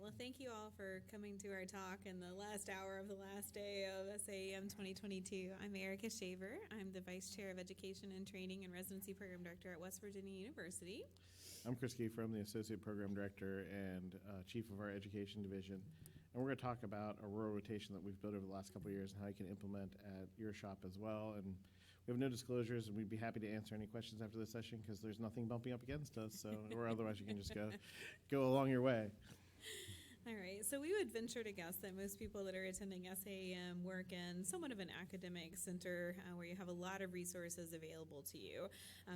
Well, thank you all for coming to our talk in the last hour of the last day of SAEM 2022. I'm Erica Shaver. I'm the Vice Chair of Education and Training and Residency Program Director at West Virginia University. I'm Chris Kiefer. I'm the Associate Program Director and Chief of our Education Division. And we're going to talk about a rural rotation that we've built over the last couple of years and how you can implement at your shop as well. And we have no disclosures, and we'd be happy to answer any questions after this session because there's nothing bumping up against us. So, or otherwise, you can just go along your way. All right, so we would venture to guess that most people that are attending SAEM work in somewhat of an academic center where you have a lot of resources available to you.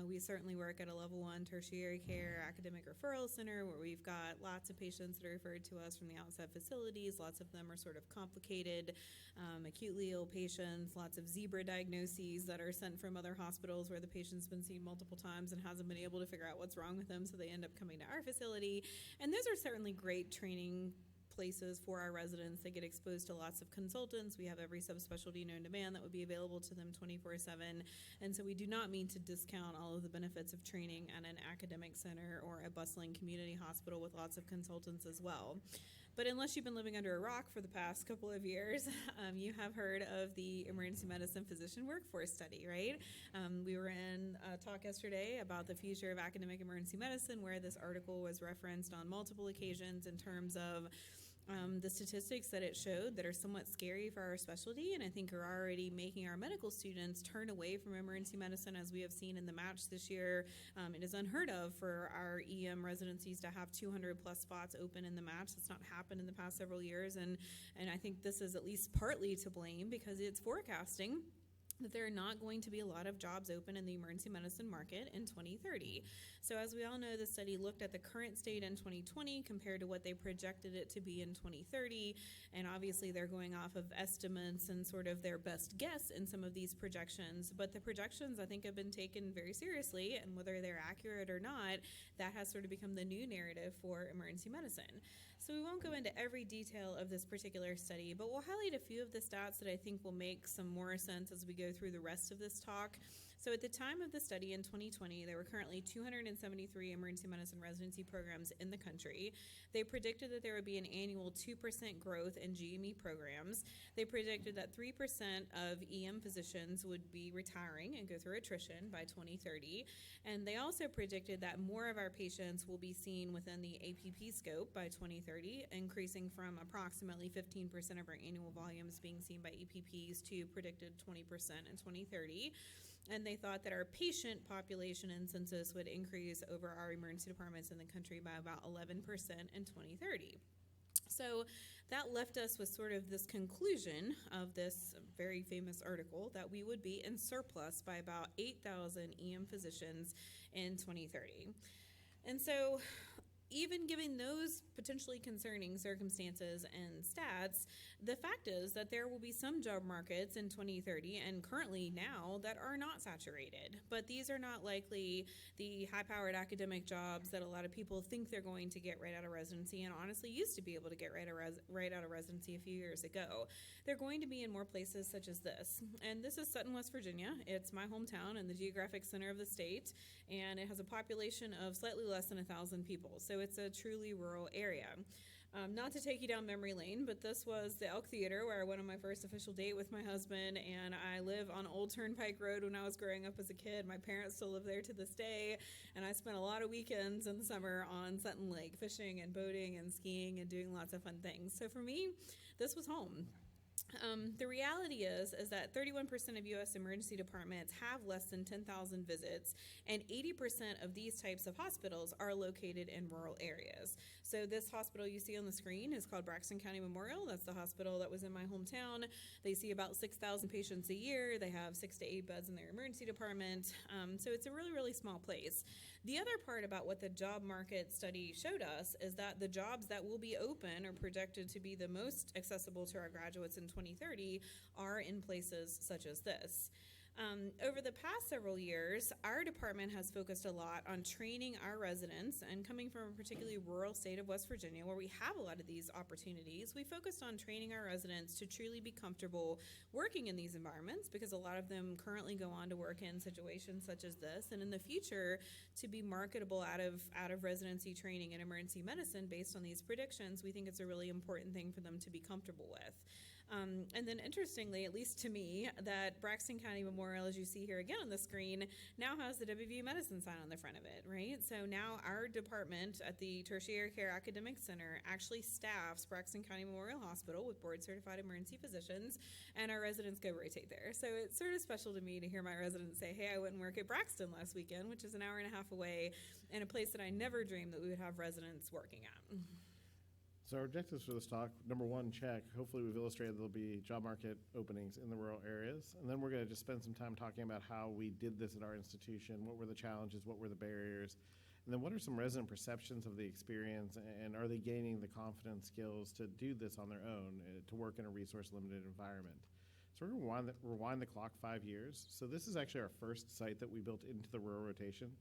We certainly work at a level 1 tertiary care academic referral center where we've got lots of patients that are referred to us from the outside facilities. Lots of them are sort of complicated, acutely ill patients, lots of zebra diagnoses that are sent from other hospitals where the patient's been seen multiple times and hasn't been able to figure out what's wrong with them, so they end up coming to our facility. And those are certainly great training places for our residents. They get exposed to lots of consultants. We have every subspecialty known to man that would be available to them 24/7. And so we do not mean to discount all of the benefits of training at an academic center or a bustling community hospital with lots of consultants as well. But unless you've been living under a rock for the past couple of years, you have heard of the emergency medicine physician workforce study, right? We were in a talk yesterday about the future of academic emergency medicine, where this article was referenced on multiple occasions in terms of the statistics that it showed that are somewhat scary for our specialty, and I think are already making our medical students turn away from emergency medicine, as we have seen in the match this year. It is unheard of for our EM residencies to have 200 plus spots open in the match. That's not happened in the past several years, and I think this is at least partly to blame because it's forecasting that there are not going to be a lot of jobs open in the emergency medicine market in 2030. So as we all know, the study looked at the current state in 2020 compared to what they projected it to be in 2030. And obviously they're going off of estimates and sort of their best guess in some of these projections. But the projections, I think, have been taken very seriously, and whether they're accurate or not, that has sort of become the new narrative for emergency medicine. So we won't go into every detail of this particular study, but we'll highlight a few of the stats that I think will make some more sense as we go through the rest of this talk. So at the time of the study in 2020, there were currently 273 emergency medicine residency programs in the country. They predicted that there would be an annual 2% growth in GME programs. They predicted that 3% of EM physicians would be retiring and go through attrition by 2030. And they also predicted that more of our patients will be seen within the APP scope by 2030, increasing from approximately 15% of our annual volumes being seen by EPPs to predicted 20% in 2030. And they thought that our patient population and census would increase over our emergency departments in the country by about 11% in 2030. So that left us with sort of this conclusion of this very famous article that we would be in surplus by about 8,000 EM physicians in 2030. And so even given those potentially concerning circumstances and stats, the fact is that there will be some job markets in 2030 and currently now that are not saturated. But these are not likely the high-powered academic jobs that a lot of people think they're going to get right out of residency and honestly used to be able to get right out of residency a few years ago. They're going to be in more places such as this. And this is Sutton, West Virginia. It's my hometown and the geographic center of the state, and it has a population of slightly less than 1,000 people. So it's a truly rural area. Not to take you down memory lane, but this was the Elk Theater where I went on my first official date with my husband, and I live on Old Turnpike Road when I was growing up as a kid. My parents still live there to this day, and I spent a lot of weekends in the summer on Sutton Lake, fishing and boating and skiing and doing lots of fun things. So for me, this was home. The reality is that 31% of U.S. emergency departments have less than 10,000 visits, and 80% of these types of hospitals are located in rural areas. So this hospital you see on the screen is called Braxton County Memorial. That's the hospital that was in my hometown. They see about 6,000 patients a year. They have 6 to 8 beds in their emergency department. So it's a really, really small place. The other part about what the job market study showed us is that the jobs that will be open are projected to be the most accessible to our graduates in 2030 are in places such as this. Over the past several years, our department has focused a lot on training our residents, and coming from a particularly rural state of West Virginia where we have a lot of these opportunities, we focused on training our residents to truly be comfortable working in these environments, because a lot of them currently go on to work in situations such as this, and in the future to be marketable out of residency training in emergency medicine based on these predictions. We think it's a really important thing for them to be comfortable with. And then interestingly, at least to me, that Braxton County Memorial, as you see here again on the screen, now has the WVU Medicine sign on the front of it, right? So now our department at the Tertiary Care Academic Center actually staffs Braxton County Memorial Hospital with board-certified emergency physicians, and our residents go rotate there. So it's sort of special to me to hear my residents say, hey, I went and work at Braxton last weekend, which is an hour and a half away, in a place that I never dreamed that we would have residents working at. So our objectives for this talk, number one, check. Hopefully we've illustrated there'll be job market openings in the rural areas. And then we're going to just spend some time talking about how we did this at our institution, what were the challenges, what were the barriers, and then what are some resident perceptions of the experience, and are they gaining the confidence skills to do this on their own, to work in a resource-limited environment. So we're going to rewind the clock 5 years. So this is actually our first site that we built into the rural rotation.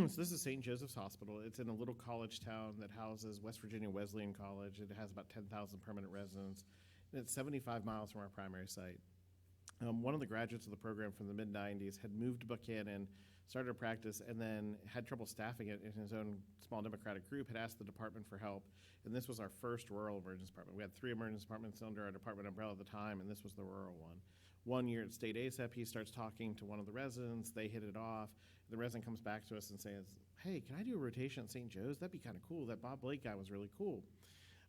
So this is St. Joseph's Hospital. It's in a little college town that houses West Virginia Wesleyan College. It has about 10,000 permanent residents, and it's 75 miles from our primary site. One of the graduates of the program from the mid-'90s had moved to Buchanan, started a practice, and then had trouble staffing it in his own small Democratic group, had asked the department for help, and this was our first rural emergency department. We had 3 emergency departments under our department umbrella at the time, and this was the rural one. One year at State ASAP, he starts talking to one of the residents. They hit it off. The resident comes back to us and says, hey, can I do a rotation at St. Joe's? That'd be kind of cool. That Bob Blake guy was really cool.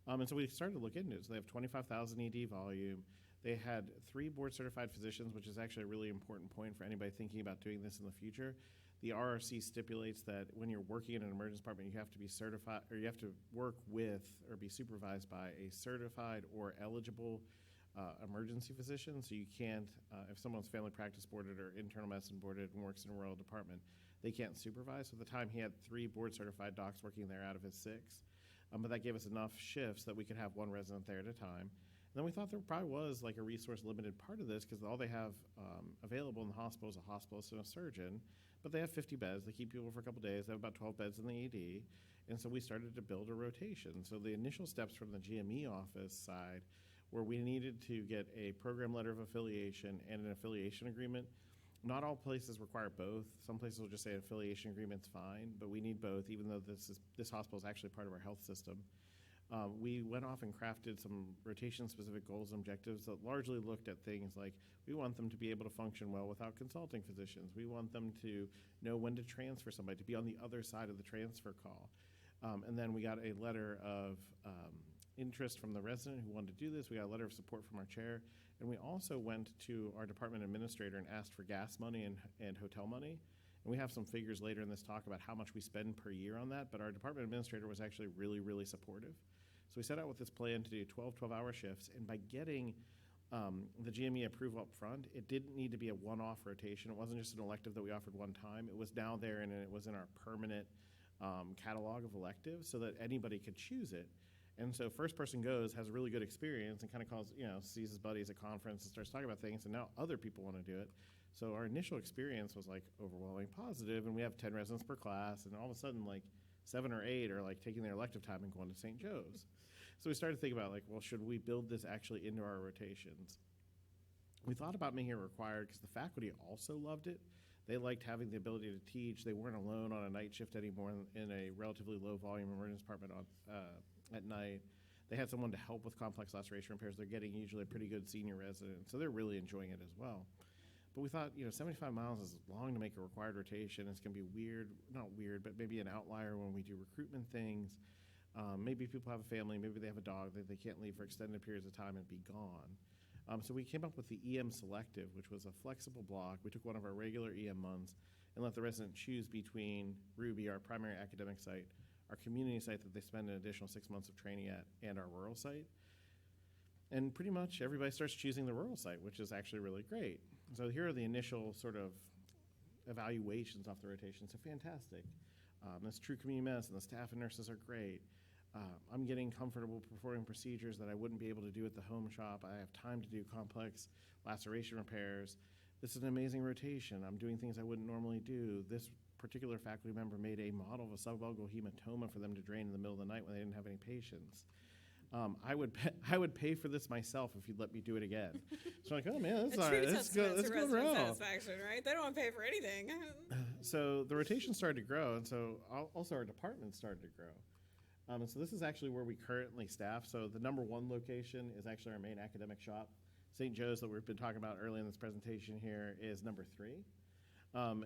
And so we started to look into it. So they have 25,000 ED volume. They had 3 board-certified physicians, which is actually a really important point for anybody thinking about doing this in the future. The RRC stipulates that when you're working in an emergency department, you have to be certified, or you have to work with or be supervised by a certified or eligible emergency physician. So you can't, if someone's family practice boarded or internal medicine boarded and works in a rural department, they can't supervise. So at the time, he had 3 board-certified docs working there out of his 6. But that gave us enough shifts that we could have 1 resident there at a time. And then we thought there probably was like a resource-limited part of this, because all they have available in the hospital is a hospitalist and a surgeon. But they have 50 beds. They keep people for a couple days. They have about 12 beds in the ED. And so we started to build a rotation. So the initial steps from the GME office side where we needed to get a program letter of affiliation and an affiliation agreement. Not all places require both. Some places will just say affiliation agreement's fine, but we need both, even though this hospital is actually part of our health system. We went off and crafted some rotation-specific goals and objectives that largely looked at things like, we want them to be able to function well without consulting physicians. We want them to know when to transfer somebody, to be on the other side of the transfer call. And then we got a letter of interest from the resident who wanted to do this. We got a letter of support from our chair. And we also went to our department administrator and asked for gas money and hotel money. And we have some figures later in this talk about how much we spend per year on that, but our department administrator was actually really, really supportive. So we set out with this plan to do 12-hour shifts, and by getting the GME approval up front, it didn't need to be a one-off rotation. It wasn't just an elective that we offered one time. It was now there, and it was in our permanent catalog of electives so that anybody could choose it. And so first person goes, has a really good experience, and kind of calls, sees his buddies at conference and starts talking about things, and now other people want to do it. So our initial experience was like overwhelmingly positive, and we have 10 residents per class, and all of a sudden like 7 or 8 are like taking their elective time and going to St. Joe's. So we started thinking about like, well, should we build this actually into our rotations? We thought about making it required because the faculty also loved it. They liked having the ability to teach. They weren't alone on a night shift anymore in a relatively low volume emergency department at night. They had someone to help with complex laceration repairs. They're getting usually a pretty good senior resident, so they're really enjoying it as well. But we thought, 75 miles is long to make a required rotation. It's going to be weird, not weird, but maybe an outlier when we do recruitment things. Maybe people have a family, maybe they have a dog that they can't leave for extended periods of time and be gone. So we came up with the EM selective, which was a flexible block. We took one of our regular EM months and let the resident choose between Ruby, our primary academic site, our community site that they spend an additional 6 months of training at, and our rural site. And pretty much everybody starts choosing the rural site, which is actually really great. So here are the initial sort of evaluations off the rotation. So fantastic. It's true community medicine. The staff and nurses are great. I'm getting comfortable performing procedures that I wouldn't be able to do at the home shop. I have time to do complex laceration repairs. this is an amazing rotation. I'm doing things I wouldn't normally do. This particular faculty member made a model of a subvalgal hematoma for them to drain in the middle of the night when they didn't have any patients. I would pay for this myself if you'd let me do it again. So I'm like, oh man, that's all right. Let's go resident well. satisfaction, right? They don't want to pay for anything. So the rotation started to grow, and so also our department started to grow. And so this is actually where we currently staff. So the number one location is actually our main academic shop. St. Joe's that we've been talking about early in this presentation here is number 3.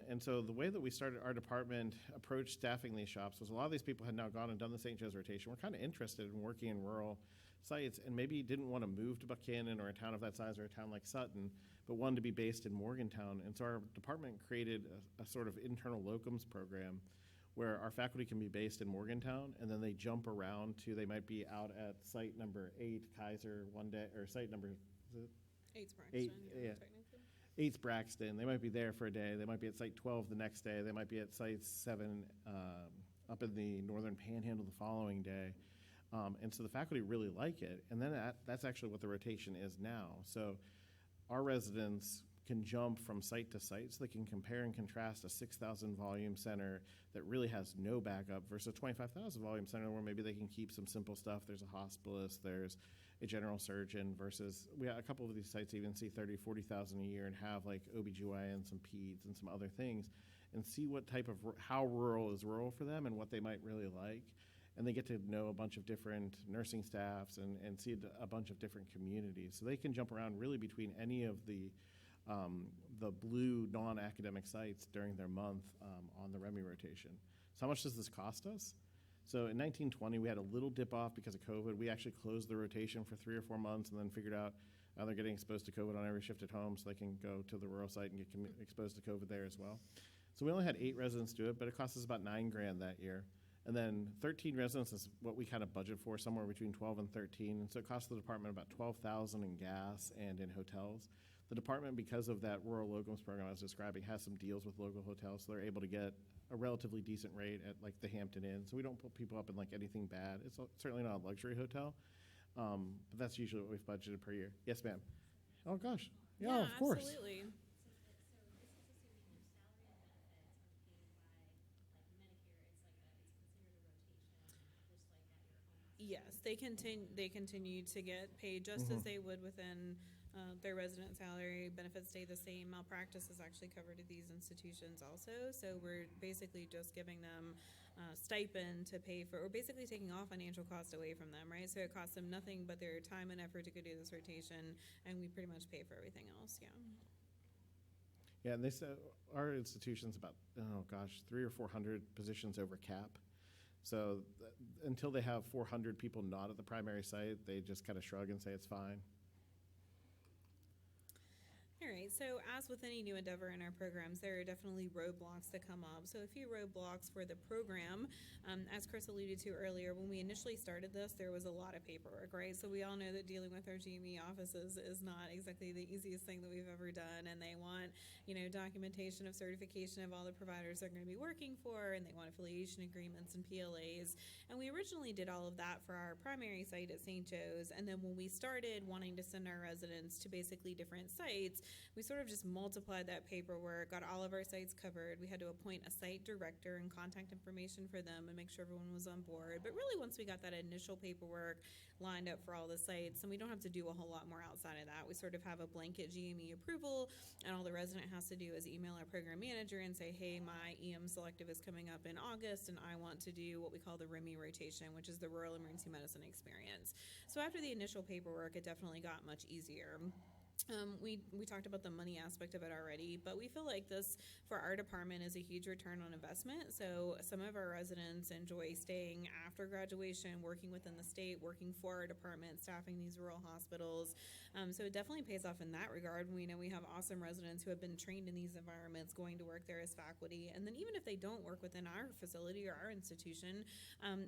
And so the way that we started our department approached staffing these shops was a lot of these people had now gone and done the St. Joe's rotation. We're kind of interested in working in rural sites and maybe didn't want to move to Buchanan or a town of that size or a town like Sutton, but wanted to be based in Morgantown. And so our department created a sort of internal locums program where our faculty can be based in Morgantown, and then they jump around to, they might be out at site number 8, Kaiser, one day, or site number, is it? 8's Braxton, yeah. technically. 8's Braxton. They might be there for a day. They might be at site 12 the next day. They might be at site 7 up in the northern panhandle the following day. And so the faculty really like it. And then that's actually what the rotation is now. So our residents can jump from site to site, so they can compare and contrast a 6,000 volume center that really has no backup versus a 25,000 volume center where maybe they can keep some simple stuff. There's a hospitalist, there's a general surgeon, versus we have a couple of these sites even see 30, 40,000 a year and have like OBGYN, some peds, and some other things, and see what type of, how rural is rural for them and what they might really like. And they get to know a bunch of different nursing staffs and see a bunch of different communities. So they can jump around really between any of the blue non-academic sites during their month on the REMI rotation. So how much does this cost us? So in 1920, we had a little dip off because of COVID. We actually closed the rotation for 3 or 4 months and then figured out they're getting exposed to COVID on every shift at home, so they can go to the rural site and get exposed to COVID there as well. So we only had 8 residents do it, but it cost us about $9,000 that year. And then 13 residents is what we kind of budget for, somewhere between 12 and 13. And so it cost the department about $12,000 in gas and in hotels. The department, because of that rural locums program I was describing, has some deals with local hotels, so they're able to get a relatively decent rate at like the Hampton Inn. So we don't put people up in like anything bad. It's certainly not a luxury hotel, but that's usually what we've budgeted per year. Yes, ma'am. Oh gosh, yeah, of course. Absolutely. Yes, they continue to get paid just as they would within their resident salary. Benefits stay the same. Malpractice is actually covered at these institutions also. So we're basically just giving them stipend to pay for, or basically taking all financial cost away from them, right? So it costs them nothing but their time and effort to go do this rotation, and we pretty much pay for everything else. Yeah. Yeah, and they said our institution's about 300 or 400 positions over cap. So until they have 400 people not at the primary site, they just kind of shrug and say it's fine. All right, so as with any new endeavor in our programs, there are definitely roadblocks that come up. So a few roadblocks for the program. As Chris alluded to earlier, when we initially started this, there was a lot of paperwork, right? So we all know that dealing with our GME offices is not exactly the easiest thing that we've ever done, and they want, documentation of certification of all the providers they're going to be working for, and they want affiliation agreements and PLAs. And we originally did all of that for our primary site at St. Joe's, and then when we started wanting to send our residents to basically different sites, we sort of just multiplied that paperwork, got all of our sites covered. We had to appoint a site director and contact information for them and make sure everyone was on board. But really, once we got that initial paperwork lined up for all the sites, and we don't have to do a whole lot more outside of that. We sort of have a blanket GME approval, and all the resident has to do is email our program manager and say, hey, my EM selective is coming up in August, and I want to do what we call the REMI rotation, which is the Rural Emergency Medicine Experience. So after the initial paperwork, it definitely got much easier. We talked about the money aspect of it already, but we feel like this for our department is a huge return on investment. So some of our residents enjoy staying after graduation, working within the state, working for our department, staffing these rural hospitals. So it definitely pays off in that regard. We know we have awesome residents who have been trained in these environments, going to work there as faculty. And then even if they don't work within our facility or our institution,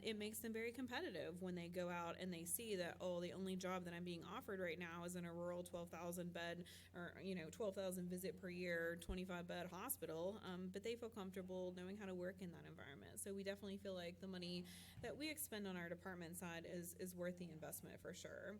it makes them very competitive when they go out and they see that, the only job that I'm being offered right now is in a rural 12,000 12,000 bed or 12,000 visit per year, 25 bed hospital, but they feel comfortable knowing how to work in that environment. So we definitely feel like the money that we expend on our department side is worth the investment for sure.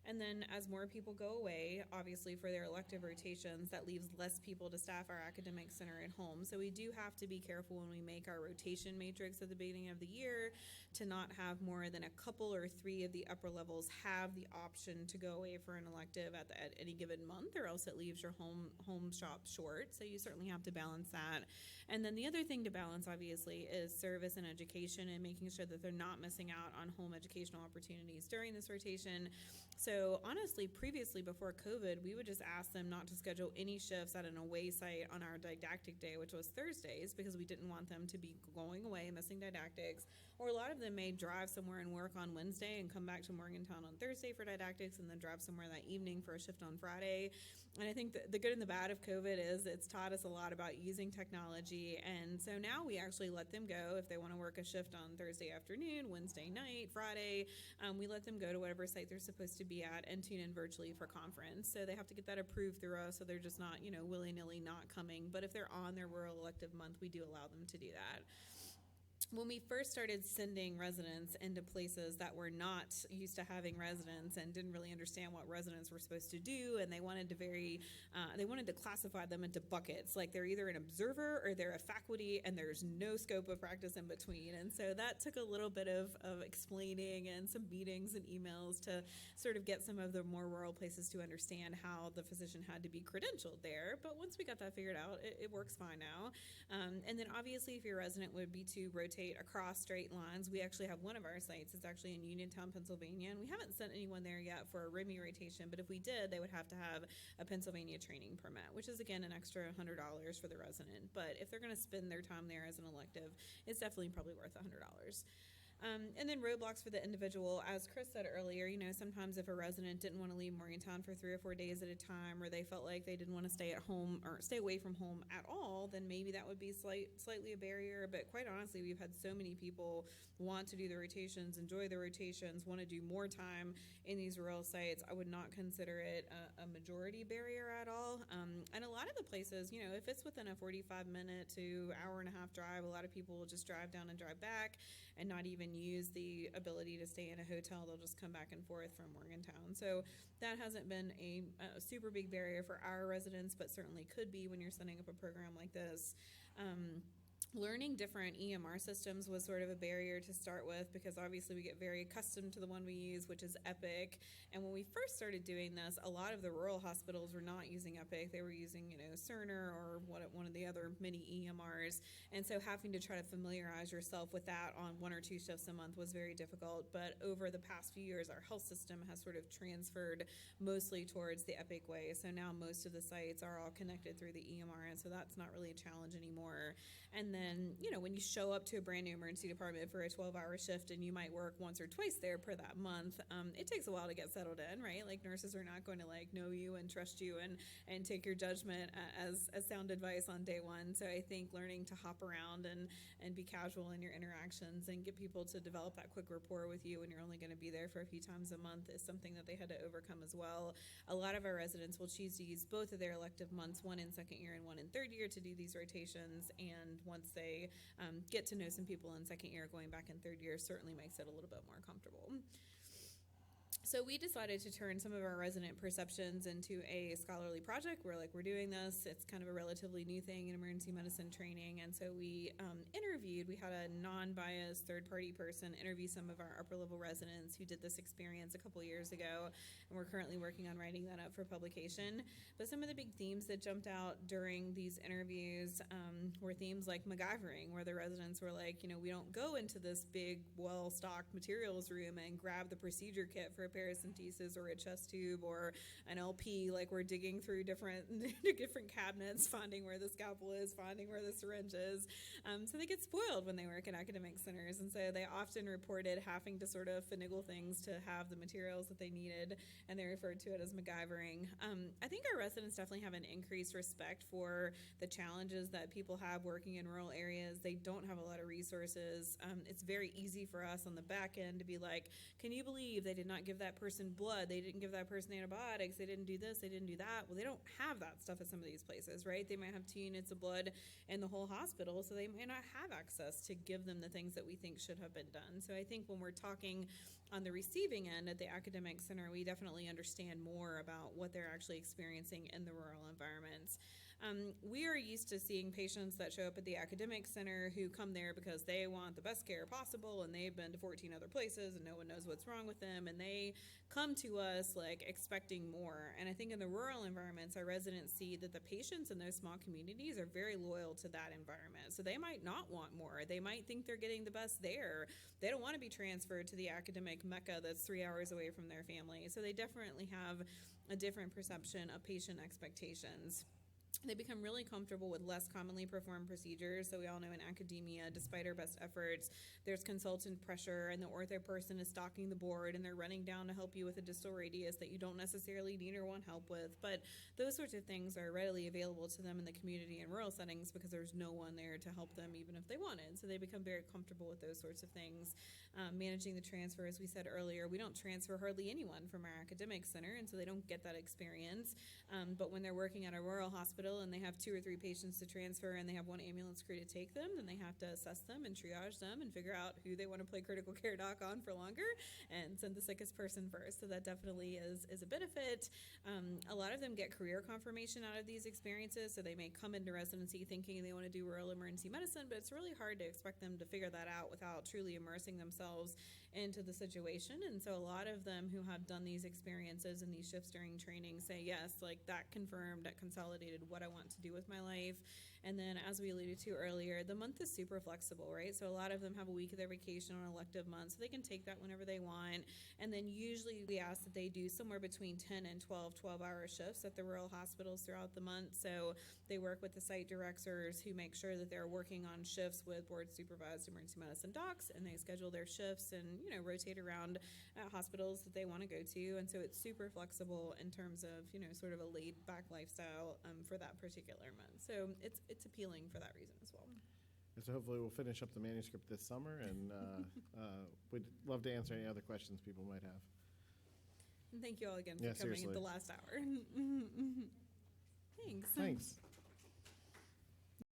And then as more people go away, obviously for their elective rotations, that leaves less people to staff our academic center at home. So we do have to be careful when we make our rotation matrix at the beginning of the year to not have more than a couple or three of the upper levels have the option to go away for an elective at any given month, or else it leaves your home shop short. So you certainly have to balance that. And then the other thing to balance, obviously, is service and education and making sure that they're not missing out on home educational opportunities during this rotation. So honestly, previously before COVID, we would just ask them not to schedule any shifts at an away site on our didactic day, which was Thursdays, because we didn't want them to be going away, missing didactics. Or a lot of them may drive somewhere and work on Wednesday and come back to Morgantown on Thursday for didactics and then drive somewhere that evening for a shift on Friday. And I think the good and the bad of COVID is it's taught us a lot about using technology. And so now we actually let them go if they want to work a shift on Thursday afternoon, Wednesday night, Friday. We let them go to whatever site they're supposed to be at and tune in virtually for conference. So they have to get that approved through us, so they're just not, willy-nilly not coming. But if they're on their rural elective month, we do allow them to do that. When we first started sending residents into places that were not used to having residents and didn't really understand what residents were supposed to do, and they wanted to classify them into buckets, like they're either an observer or they're a faculty, and there's no scope of practice in between. And so that took a little bit of explaining and some meetings and emails to sort of get some of the more rural places to understand how the physician had to be credentialed there. But once we got that figured out, it works fine now. And then obviously if your resident would be to rotate across straight lines, we actually have one of our sites. It's actually in Uniontown, Pennsylvania, and we haven't sent anyone there yet for a RIMI rotation, but if we did, they would have to have a Pennsylvania training permit, which is again an extra $100 for the resident. But if they're going to spend their time there as an elective, it's definitely probably worth $100. And then roadblocks for the individual. As Chris said earlier, sometimes if a resident didn't want to leave Morgantown for 3 or 4 days at a time, or they felt like they didn't want to stay at home or stay away from home at all, then maybe that would be slightly a barrier. But quite honestly, we've had so many people want to do the rotations, enjoy the rotations, want to do more time in these rural sites. I would not consider it a majority barrier at all. And a lot of the places, if it's within a 45-minute to hour-and-a-half drive, a lot of people will just drive down and drive back and not even use the ability to stay in a hotel. They'll just come back and forth from Morgantown. So that hasn't been a super big barrier for our residents, but certainly could be when you're setting up a program like this. Learning different EMR systems was sort of a barrier to start with, because obviously we get very accustomed to the one we use, which is Epic. And when we first started doing this, a lot of the rural hospitals were not using Epic. They were using, Cerner or one of the other mini EMRs. And so having to try to familiarize yourself with that on 1 or 2 shifts a month was very difficult. But over the past few years, our health system has sort of transferred mostly towards the Epic way. So now most of the sites are all connected through the EMR, and so that's not really a challenge anymore. And then, when you show up to a brand new emergency department for a 12-hour shift and you might work once or twice there per that month, it takes a while to get settled in, right? Like nurses are not going to know you and trust you and take your judgment as sound advice on day one. So I think learning to hop around and be casual in your interactions and get people to develop that quick rapport with you when you're only going to be there for a few times a month is something that they had to overcome as well. A lot of our residents will choose to use both of their elective months, one in second year and one in third year, to do these rotations. And once they get to know some people in second year, going back in third year certainly makes it a little bit more comfortable. So we decided to turn some of our resident perceptions into a scholarly project. We're doing this. It's kind of a relatively new thing in emergency medicine training. And so we we had a non-biased third-party person interview some of our upper-level residents who did this experience a couple years ago. And we're currently working on writing that up for publication. But some of the big themes that jumped out during these interviews were themes like MacGyvering, where the residents were like, we don't go into this big, well-stocked materials room and grab the procedure kit for a paracentesis or a chest tube or an LP. Like, we're digging through different cabinets, finding where the scalpel is, finding where the syringe is. So they get spoiled when they work in academic centers, and so they often reported having to sort of finagle things to have the materials that they needed, and they referred to it as MacGyvering. I think our residents definitely have an increased respect for the challenges that people have working in rural areas. They don't have a lot of resources. It's very easy for us on the back end to be like, can you believe they did not give that that person blood, they didn't give that person antibiotics, they didn't do this, they didn't do that. Well, they don't have that stuff at some of these places, right? They might have 2 units of blood in the whole hospital, so they may not have access to give them the things that we think should have been done. So I think when we're talking on the receiving end at the academic center, we definitely understand more about what they're actually experiencing in the rural environments. We are used to seeing patients that show up at the academic center who come there because they want the best care possible, and they've been to 14 other places and no one knows what's wrong with them, and they come to us like expecting more. And I think in the rural environments, our residents see that the patients in those small communities are very loyal to that environment. So they might not want more. They might think they're getting the best there. They don't want to be transferred to the academic mecca that's 3 hours away from their family. So they definitely have a different perception of patient expectations. They become really comfortable with less commonly performed procedures. So we all know in academia, despite our best efforts, there's consultant pressure, and the ortho person is stalking the board, and they're running down to help you with a distal radius that you don't necessarily need or want help with. But those sorts of things are readily available to them in the community and rural settings because there's no one there to help them even if they wanted. So they become very comfortable with those sorts of things. Managing the transfer, as we said earlier, we don't transfer hardly anyone from our academic center, and so they don't get that experience. But when they're working at a rural hospital and they have 2 or 3 patients to transfer and they have 1 ambulance crew to take them, then they have to assess them and triage them and figure out who they want to play critical care doc on for longer and send the sickest person first. So that definitely is a benefit. A lot of them get career confirmation out of these experiences, so they may come into residency thinking they want to do rural emergency medicine, but it's really hard to expect them to figure that out without truly immersing themselves into the situation. And so a lot of them who have done these experiences and these shifts during training say, yes, like that confirmed, that consolidated what I want to do with my life. And then, as we alluded to earlier, the month is super flexible, right? So a lot of them have a week of their vacation on elective months, so they can take that whenever they want. And then usually we ask that they do somewhere between 10 and 12-hour shifts at the rural hospitals throughout the month. So they work with the site directors who make sure that they're working on shifts with board-supervised emergency medicine docs, and they schedule their shifts and, rotate around hospitals that they want to go to. And so it's super flexible in terms of, sort of a laid-back lifestyle for that particular month. So it's appealing for that reason as well. And so hopefully we'll finish up the manuscript this summer, and we'd love to answer any other questions people might have. And thank you all again for coming seriously. at the last hour. Thanks. Thanks.